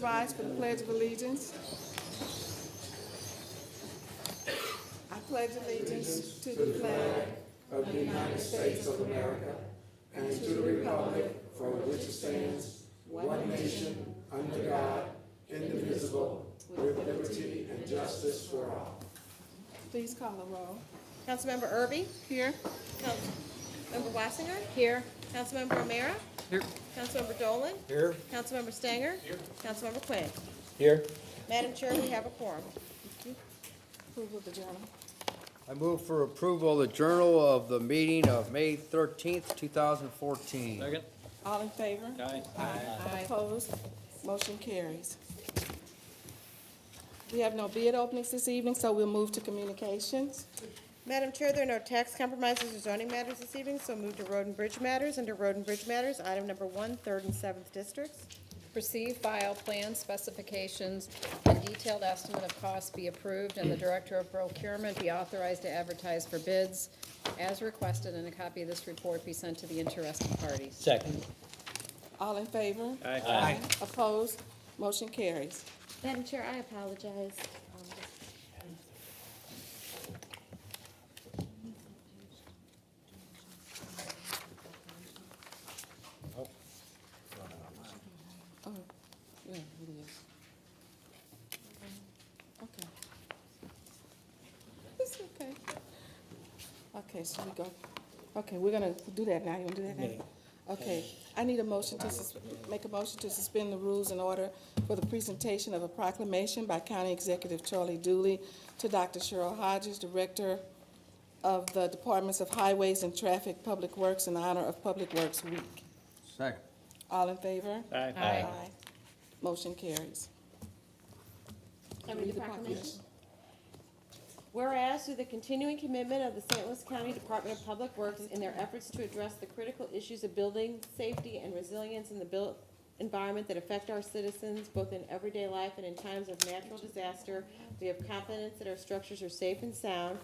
rise for the Pledge of Allegiance. I pledge allegiance to the flag of the United States of America and to the republic for which it stands, one nation, under God, indivisible, with liberty and justice for all. Please call the roll. Councilmember Erby? Here. Councilmember Wassinger? Here. Councilmember O'Meara? Here. Councilmember Dolan? Here. Councilmember Stanger? Here. Councilmember Quinn. Here. Madam Chair, we have a quorum. Approval of the journal. I move for approval of the journal of the meeting of May 13th, 2014. Second. All in favor? Aye. Opposed? Motion carries. We have no bid openings this evening, so we'll move to communications. Madam Chair, there are no tax compromises or zoning matters this evening, so move to Road and Bridge Matters. Under Road and Bridge Matters, item number 1, 3rd and 7th districts. Receive, file, plans, specifications, and detailed estimate of costs be approved, and the Director of Procurement be authorized to advertise for bids as requested, and a copy of this report be sent to the interested parties. Second. All in favor? Aye. Opposed? Motion carries. Madam Chair, I apologize. Oh, yeah, it is. Okay. It's okay. Okay, so we go, okay, we're gonna do that now. You wanna do that now? Okay, I need a motion to make a motion to suspend the rules in order for the presentation of a proclamation by County Executive Charlie Dooley to Dr. Cheryl Hodges, Director of the Departments of Highways and Traffic, Public Works, in honor of Public Works Week. Second. All in favor? Aye. Motion carries. Can we read the proclamation? Whereas through the continuing commitment of the St. Louis County Department of Public Works in their efforts to address the critical issues of building safety and resilience in the built environment that affect our citizens both in everyday life and in times of natural disaster, we have confidence that our structures are safe and sound.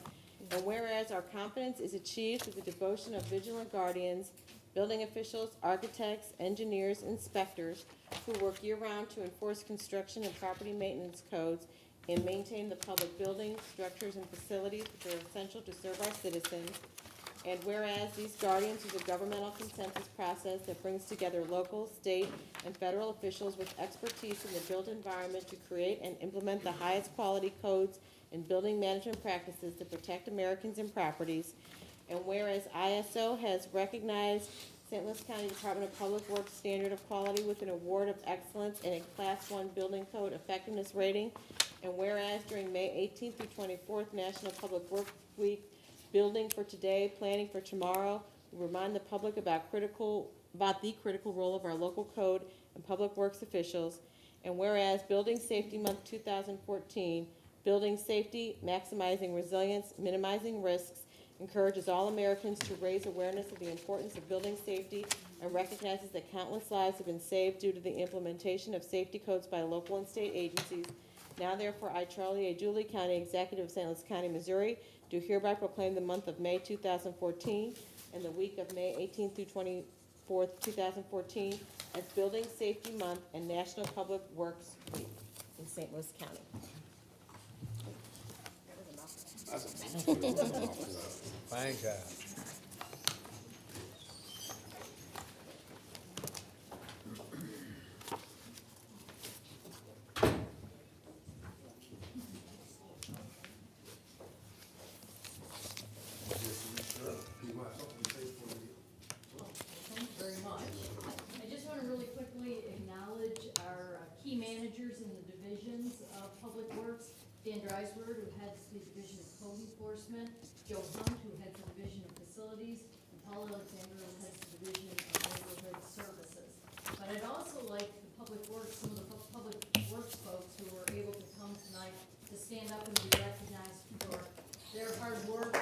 And whereas our confidence is achieved through the devotion of vigilant guardians, building officials, architects, engineers, inspectors who work year-round to enforce construction and property maintenance codes and maintain the public buildings, structures, and facilities which are essential to serve our citizens. And whereas these guardians use a governmental consensus process that brings together local, state, and federal officials with expertise in the built environment to create and implement the highest quality codes and building management practices to protect Americans and properties. And whereas ISO has recognized St. Louis County Department of Public Works standard of quality with an award of excellence and a Class 1 building code effectiveness rating. And whereas during May 18th through 24th, National Public Works Week, Building for Today, Planning for Tomorrow, we remind the public about the critical role of our local code and public works officials. And whereas Building Safety Month 2014, Building Safety, Maximizing Resilience, Minimizing Risks, encourages all Americans to raise awareness of the importance of building safety and recognizes that countless lives have been saved due to the implementation of safety codes by local and state agencies. Now therefore, I, Charlie A. Dooley, County Executive of St. Louis County, Missouri, do hereby proclaim the month of May 2014 and the week of May 18th through 24th, 2014 as Building Safety Month and National Public Works Week in St. Louis County. Fine job. Thank you very much. I just want to really quickly acknowledge our key managers in the divisions of Public Works. Dan Dreisword, who heads the Division of Code Enforcement, Joe Hunt, who heads the Division of Facilities, and Paul Alexander, who heads the Division of Neighborhood Services. But I'd also like the Public Works, some of the Public Works folks who were able to come tonight to stand up and be recognized for their hard work.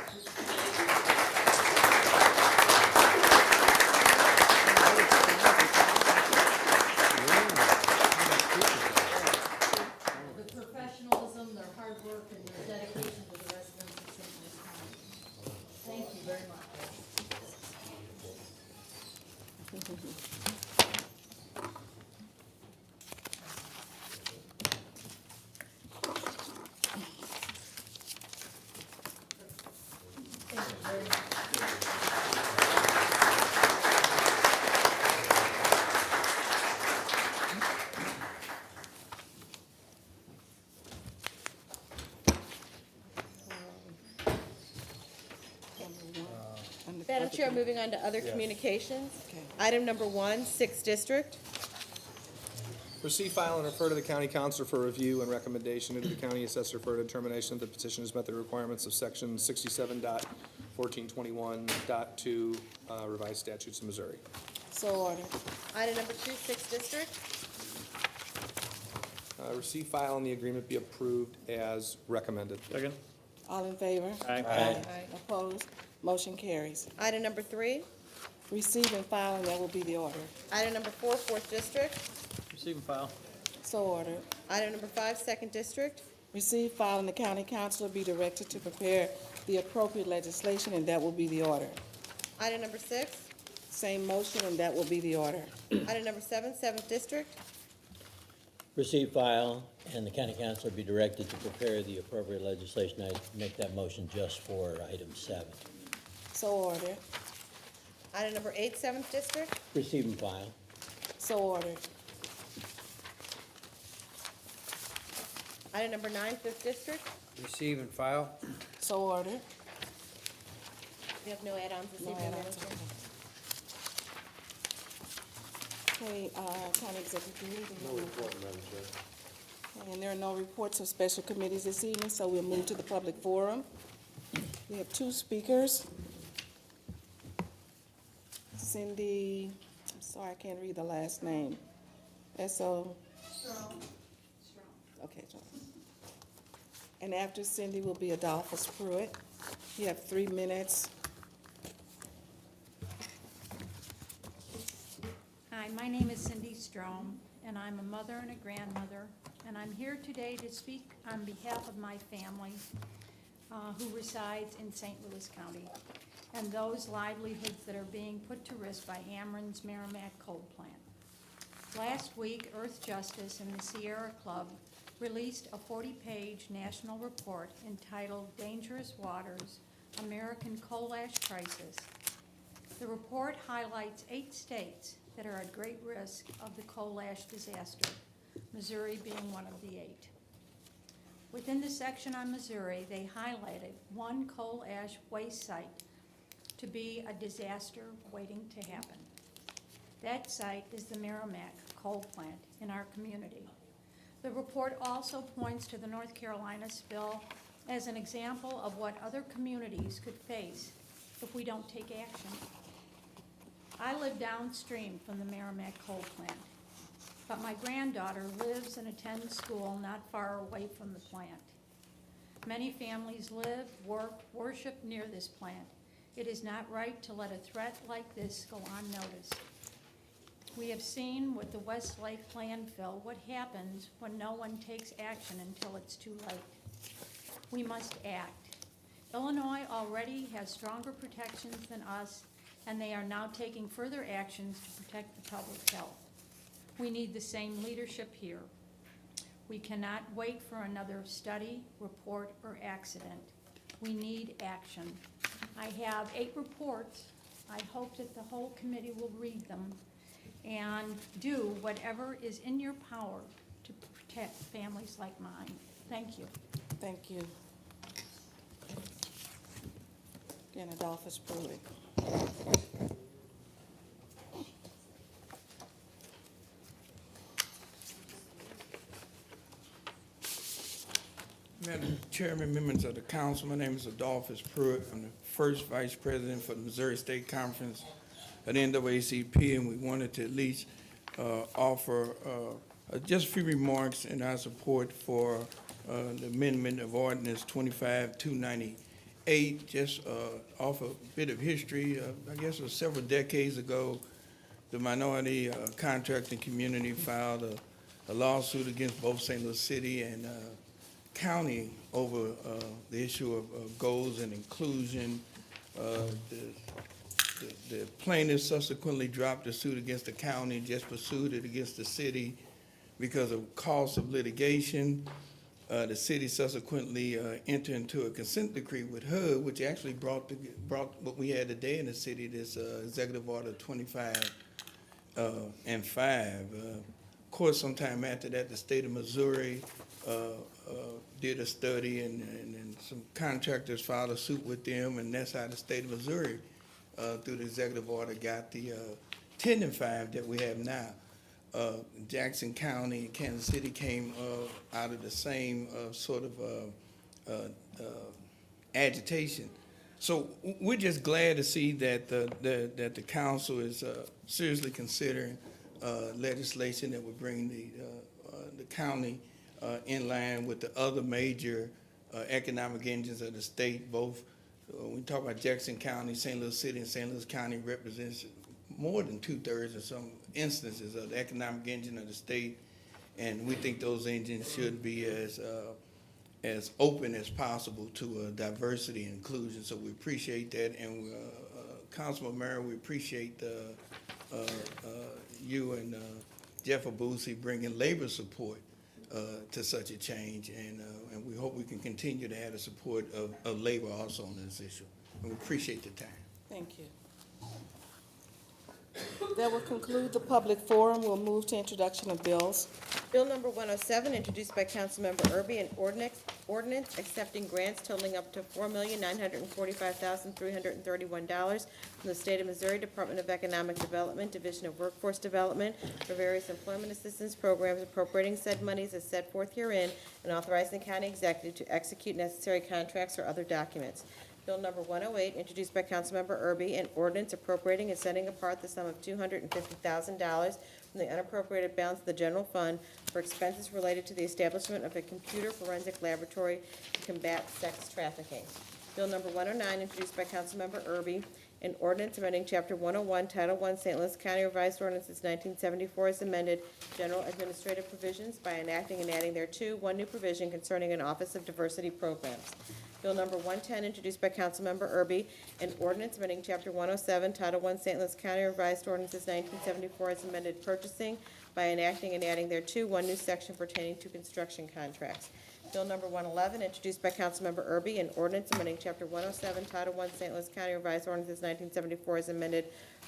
The professionalism, their hard work, and their dedication to the residents of St. Louis County. Thank you very much. Madam Chair, moving on to other communications. Okay. Item number 1, 6th District. Receive, file, and refer to the county council for review and recommendation, and to the county assessor for determination that the petition has met the requirements of section 67.1421.2 revised statutes of Missouri. So ordered. Item number 2, 6th District. Receive, file, and the agreement be approved as recommended. Second. All in favor? Aye. Opposed? Motion carries. Item number 3. Receive and file, and that will be the order. Item number 4, 4th District. Receive and file. So ordered. Item number 5, 2nd District. Receive, file, and the county council be directed to prepare the appropriate legislation, and that will be the order. Item number 6. Same motion, and that will be the order. Item number 7, 7th District. Receive, file, and the county council be directed to prepare the appropriate legislation. I make that motion just for item 7. So ordered. Item number 8, 7th District. Receive and file. So ordered. Item number 9, 5th District. Receive and file. So ordered. We have no add-ons this No evening, Madam add-ons. Chair. Okay, county executive committee. No report, Madam Chair. And there are no reports of special committees this evening, so we'll move to the public forum. We have 2 speakers. Cindy, I'm sorry, I can't read the last name. S.O. Okay, Strong. And after Cindy will be Adolphus Pruitt. You have 3 minutes. Hi, my name is Cindy Strom, and I'm a mother and a grandmother, and I'm here today to speak on behalf of my family who resides in St. Louis County, and those livelihoods that are being put to risk by Amron's Merrimack coal plant. Last week, Earth Justice and the Sierra Club released a 40-page national report entitled Dangerous Waters, American Coal Ash Crisis. The report highlights 8 states that are at great risk of the coal ash disaster, Missouri being one of the 8. Within the section on Missouri, they highlighted one coal ash waste site to be a disaster waiting to happen. That site is the Merrimack coal plant in our community. The report also points to the North Carolina spill as an example of what other communities could face if we don't take action. I live downstream from the Merrimack coal plant, but my granddaughter lives and attends school not far away from the plant. Many families live, work, worship near this plant. It is not right to let a threat like this go unnoticed. We have seen with the Westlake landfill what happens when no one takes action until it's too late. We must act. Illinois already has stronger protections than us, and they are now taking further actions to protect the public health. We need the same leadership here. We cannot wait for another study, report, or accident. We need action. I have 8 reports. I hope that the whole committee will read them and do whatever is in your power to protect families like mine. Thank you. Thank you. Again, Adolphus Pruitt. Madam Chairman, members of the council, my name is Adolphus Pruitt. I'm the first vice president for the Missouri State Conference at NAACP, and we wanted to at least offer just a few remarks in our support for the amendment of ordinance 25-298. Just offer a bit of history. I guess it was several decades ago, the minority contracting community filed a lawsuit against both St. Louis City and county over the issue of goals and inclusion. The plaintiff subsequently dropped the suit against the county, just pursued it against the city because of cost of litigation. The city subsequently entered into a consent decree with HUD, which actually brought what we had today in the city, this Executive Order 25 and 5. Of course, sometime after that, the state of Missouri did a study, and some contractors filed a suit with them, and that's how the state of Missouri, through the executive order, got the 10 and 5 that we have now. Jackson County and Kansas City came out of the same sort of agitation. So we're just glad to see that the council is seriously considering legislation that would bring the county in line with the other major economic engines of the state. Both when we talk about Jackson County, St. Louis City, and St. Louis County represents more than 2/3 in some instances of the economic engine of the state, and we think those engines should be as open as possible to diversity and inclusion. So we appreciate that, and Councilman Mayor, we appreciate you and Jeff Abusi bringing labor support to such a change, and we hope we can continue to have the support of labor also on this issue. And we appreciate the time. Thank you. That will conclude the public forum. We'll move to introduction of bills. Bill number 107, introduced by Councilmember Erby, an ordinance accepting grants totaling up to $4,945,331 from the State of Missouri Department of Economic Development, Division of Workforce Development for various employment assistance programs, appropriating said monies as set forth herein, and authorizing the county executive to execute necessary contracts or other documents. Bill number 108, introduced by Councilmember Erby, an ordinance appropriating and setting apart the sum of $250,000 from the unappropriated balance of the general fund for expenses related to the establishment of a computer forensic laboratory to combat sex trafficking. Bill number 109, introduced by Councilmember Erby, an ordinance amending Chapter 101, Title 1, St. Louis County Revised Ordinances 1974 as amended, general administrative provisions by enacting and adding thereto one new provision concerning an Office of Diversity Programs. Bill number 110, introduced by Councilmember Erby, an ordinance amending Chapter 107, Title 1, St. Louis County Revised Ordinances 1974 as amended, purchasing by enacting and adding thereto one new section pertaining to construction contracts. Bill number 111, introduced by Councilmember Erby, an ordinance amending Chapter 107, Title 1, St. Louis County Revised Ordinances 1974 as amended,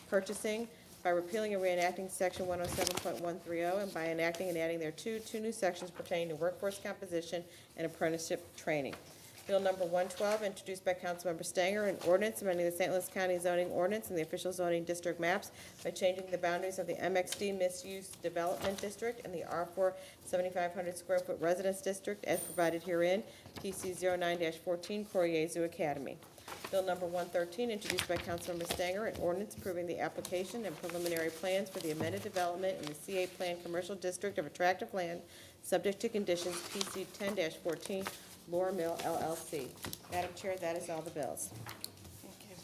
purchasing by repealing and reenacting Section 107.130 and by enacting and adding thereto two new sections pertaining to workforce composition and apprenticeship training. Bill number 112, introduced by Councilmember Stanger, an ordinance amending the St. Louis County zoning ordinance and the official zoning district maps by changing the boundaries of the MXD Misuse Development District and the R4 7,500 square foot residence district as provided herein, PC 09-14, Courier Zoo Academy. Bill number 113, introduced by Councilmember Stanger, an ordinance approving the application and preliminary plans for the amended development in the CA Plan Commercial District of Attractive Land, subject to conditions, PC 10-14, Laura Mill LLC. Madam Chair, that is all the bills. Thank you.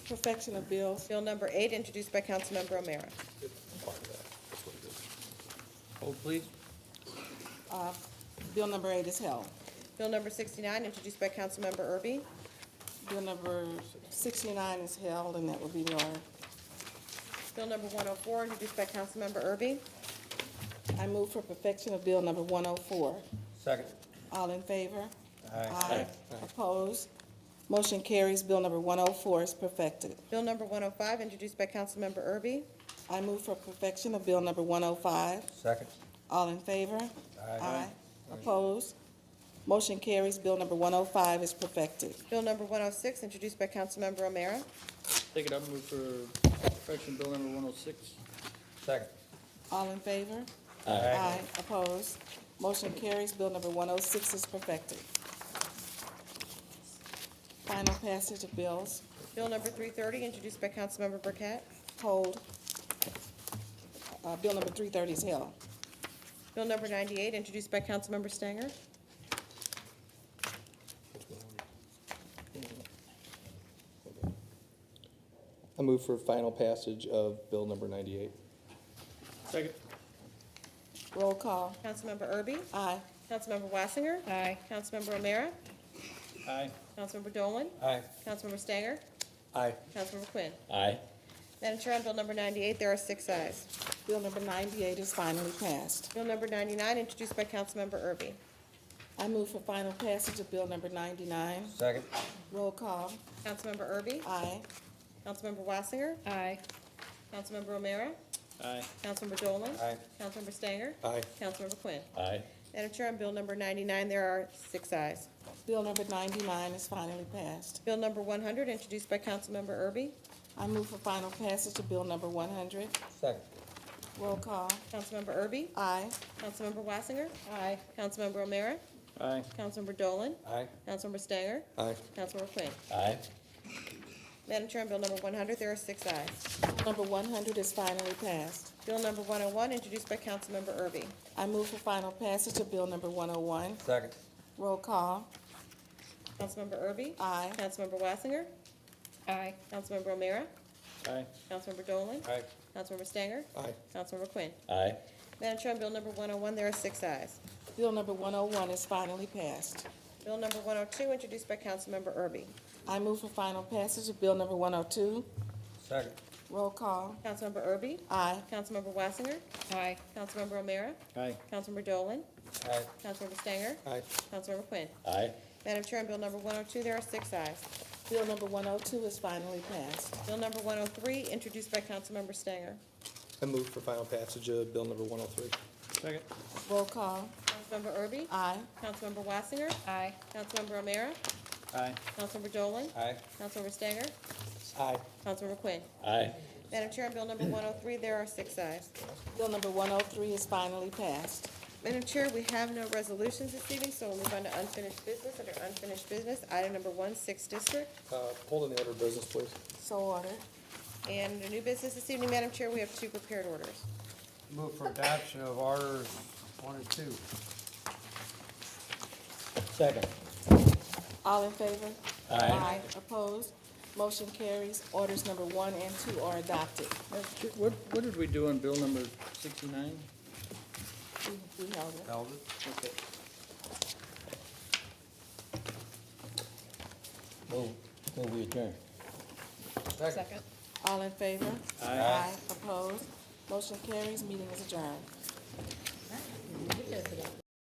Perfection of bills. Bill number 8, introduced by Councilmember O'Meara. Hold, please. Bill number 8 is held. Bill number 69, introduced by Councilmember Erby. Bill number 69 is held, and that will be lowered. Bill number 104, introduced by Councilmember Erby. I move for perfection of bill number 104. Second. All in favor? Aye. Opposed? Motion carries. Bill number 104 is perfected. Bill number 105, introduced by Councilmember Erby. I move for perfection of bill number 105. Second. All in favor? Aye. Opposed? Motion carries. Bill number 105 is perfected. Bill number 106, introduced by Councilmember O'Meara. Take it up, move for perfection bill number 106. Second. All in favor? Aye. Opposed? Motion carries. Bill number 106 is perfected. Final passage of bills. Bill number 330, introduced by Councilmember Burkett. Hold. Bill number 330 is held. Bill number 98, introduced by Councilmember Stanger. I move for final passage of bill number 98. Second. Roll call. Councilmember Erby. Aye. Councilmember Wassinger. Aye. Councilmember O'Meara. Aye. Councilmember Dolan. Aye. Councilmember Stanger. Aye. Councilmember Quinn. Aye. Madam Chair, on bill number 98, there are 6 ayes. Bill number 98 is finally passed. Bill number 99, introduced by Councilmember Erby. I move for final passage of Bill number 99. Second. Roll call. Councilmember Erby? Aye. Councilmember Wassinger? Aye. Councilmember O'Meara? Aye. Councilmember Dolan? Aye. Councilmember Stanger? Aye. Councilmember Quinn. Aye. Madam Chair, on Bill number 99, there are 6 ayes. Bill number 99 is finally passed. Bill number 100, introduced by Councilmember Erby. I move for final passage of Bill number 100. Second. Roll call. Councilmember Erby? Aye. Councilmember Wassinger? Aye. Councilmember O'Meara? Aye. Councilmember Dolan? Aye. Councilmember Stanger? Aye. Councilmember Quinn. Aye. Madam Chair, on Bill number 100, there are 6 ayes. Bill number 100 is finally passed. Bill number 101, introduced by Councilmember Erby. I move for final passage of Bill number 101. Second. Roll call. Councilmember Erby? Aye. Councilmember Wassinger? Aye. Councilmember O'Meara? Aye. Councilmember Dolan? Aye. Councilmember Stanger? Aye. Councilmember Quinn. Aye. Madam Chair, on Bill number 101, there are 6 ayes. Bill number 101 is finally passed. Bill number 102, introduced by Councilmember Erby. I move for final passage of Bill number 102. Second. Roll call. Councilmember Erby? Aye. Councilmember Wassinger? Aye. Councilmember O'Meara? Aye. Councilmember Dolan? Aye. Councilmember Stanger? Aye. Councilmember Quinn. Aye. Madam Chair, on Bill number 102, there are 6 ayes. Bill number 102 is finally passed. Bill number 103, introduced by Councilmember Stanger. I move for final passage of Bill number 103. Second. Roll call. Councilmember Erby? Aye. Councilmember Wassinger? Aye. Councilmember O'Meara? Aye. Councilmember Dolan? Aye. Councilmember Stanger? Aye. Councilmember Quinn. Aye. Madam Chair, on Bill number 103, there are 6 ayes. Bill number 103 is finally passed. Madam Chair, we have no resolutions this evening, so we'll move on to unfinished business. Under unfinished business, item number 1, 6th District. Hold in the order of business, please. So ordered. And under new business this evening, Madam Chair, we have 2 prepared orders. Move for adoption of orders 1 and 2. Second. All in favor? Aye. Opposed? Motion carries. Orders number 1 and 2 are adopted. What did we do on bill number 69? We held it. Held it. Okay. Move we adjourn. Second. All in favor? Aye. Opposed? Motion carries. Meeting is adjourned. Aye.